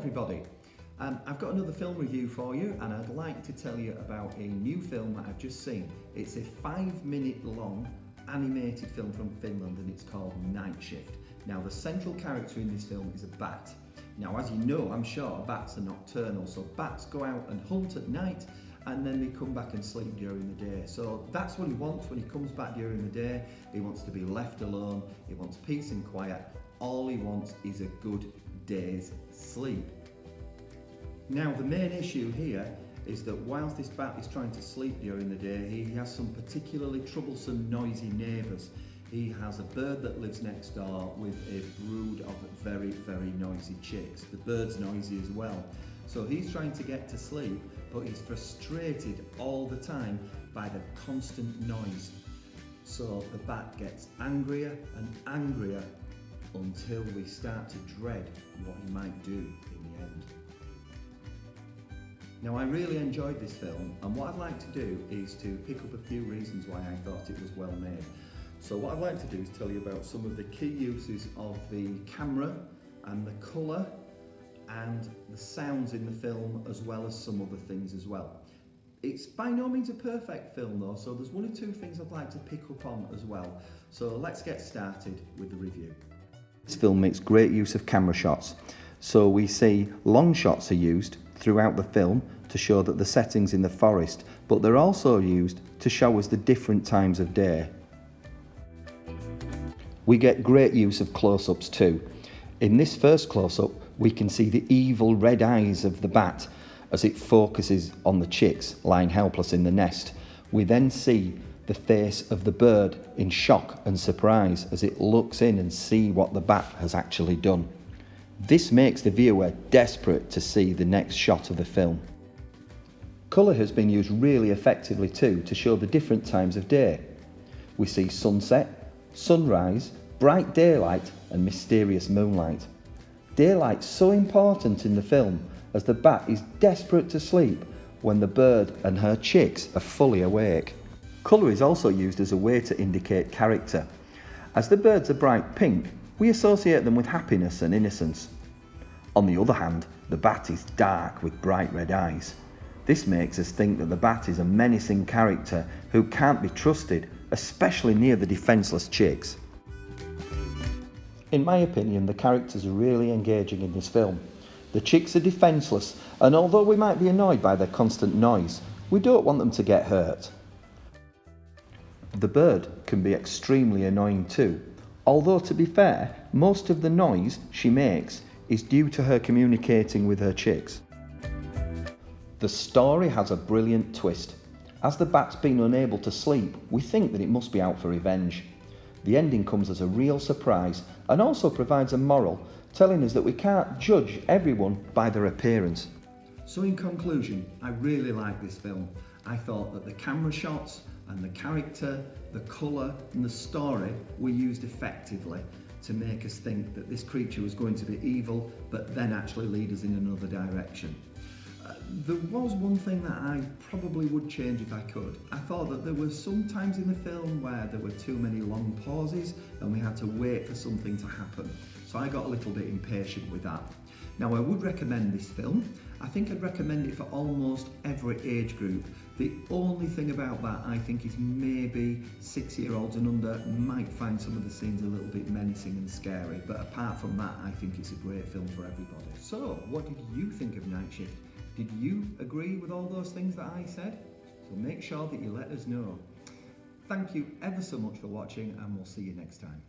everybody. I've got another film review for you, and I'd like to tell you about a new film that I've just seen. It's a 5-minute long animated film from Finland, and it's called Nighshift. Now, the central character in this film is a bat. Now, as you know, I'm sure bats are nocturnal, so bats go out and hunt at night and then they come back and sleep during the day. So that's what he wants when he comes back during the day. He wants to be left alone, he wants peace and quiet. All he wants is a good day's sleep. Now, the main issue here is that whilst this bat is trying to sleep during the day, he has some particularly troublesome, noisy neighbours. He has a bird that lives next door with a brood of very, very noisy chicks. The bird's noisy as well. So he's trying to get to sleep, but he's frustrated all the time by the constant noise. So the bat gets angrier and angrier until we start to dread what he might do in the end. Now, I really enjoyed this film, and what I'd like to do is to pick up a few reasons why I thought it was well made. So what I'd like to do is tell you about some of the key uses of the camera and the colour and the sounds in the film, as well as some other things as well. It's by no means a perfect film though, so there's one or two things I'd like to pick up on as well. So let's get started with the review. This film makes great use of camera shots. So we see long shots are used throughout the film to show that the setting's in the forest, but they're also used to show us the different times of day. We get great use of close-ups too. In this first close-up, we can see the evil red eyes of the bat as it focuses on the chicks lying helpless in the nest. We then see the face of the bird in shock and surprise as it looks in and see what the bat has actually done. This makes the viewer desperate to see the next shot of the film. Colour has been used really effectively too to show the different times of day. We see sunset, sunrise, bright daylight and mysterious moonlight. Daylight's so important in the film as the bat is desperate to sleep when the bird and her chicks are fully awake. Colour is also used as a way to indicate character. As the birds are bright pink, we associate them with happiness and innocence. On the other hand, the bat is dark with bright red eyes. This makes us think that the bat is a menacing character who can't be trusted, especially near the defenceless chicks. In my opinion, the characters are really engaging in this film. The chicks are defenceless, and although we might be annoyed by their constant noise, we don't want them to get hurt. The bird can be extremely annoying too, although to be fair, most of the noise she makes is due to her communicating with her chicks. The story has a brilliant twist. As the bat's been unable to sleep, we think that it must be out for revenge. The ending comes as a real surprise and also provides a moral, telling us that we can't judge everyone by their appearance. So in conclusion, I really like this film. I thought that the camera shots and the character, the colour and the story were used effectively to make us think that this creature was going to be evil, but then actually lead us in another direction. There was one thing that I probably would change if I could. I thought that there were some times in the film where there were too many long pauses and we had to wait for something to happen. So I got a little bit impatient with that. Now, I would recommend this film. I think I'd recommend it for almost every age group. The only thing about that, I think, is maybe 6-year-olds and under might find some of the scenes a little bit menacing and scary, but apart from that, I think it's a great film for everybody. So, what did you think of Nighshift? Did you agree with all those things that I said? So make sure that you let us know. Thank you ever so much for watching, and we'll see you next time.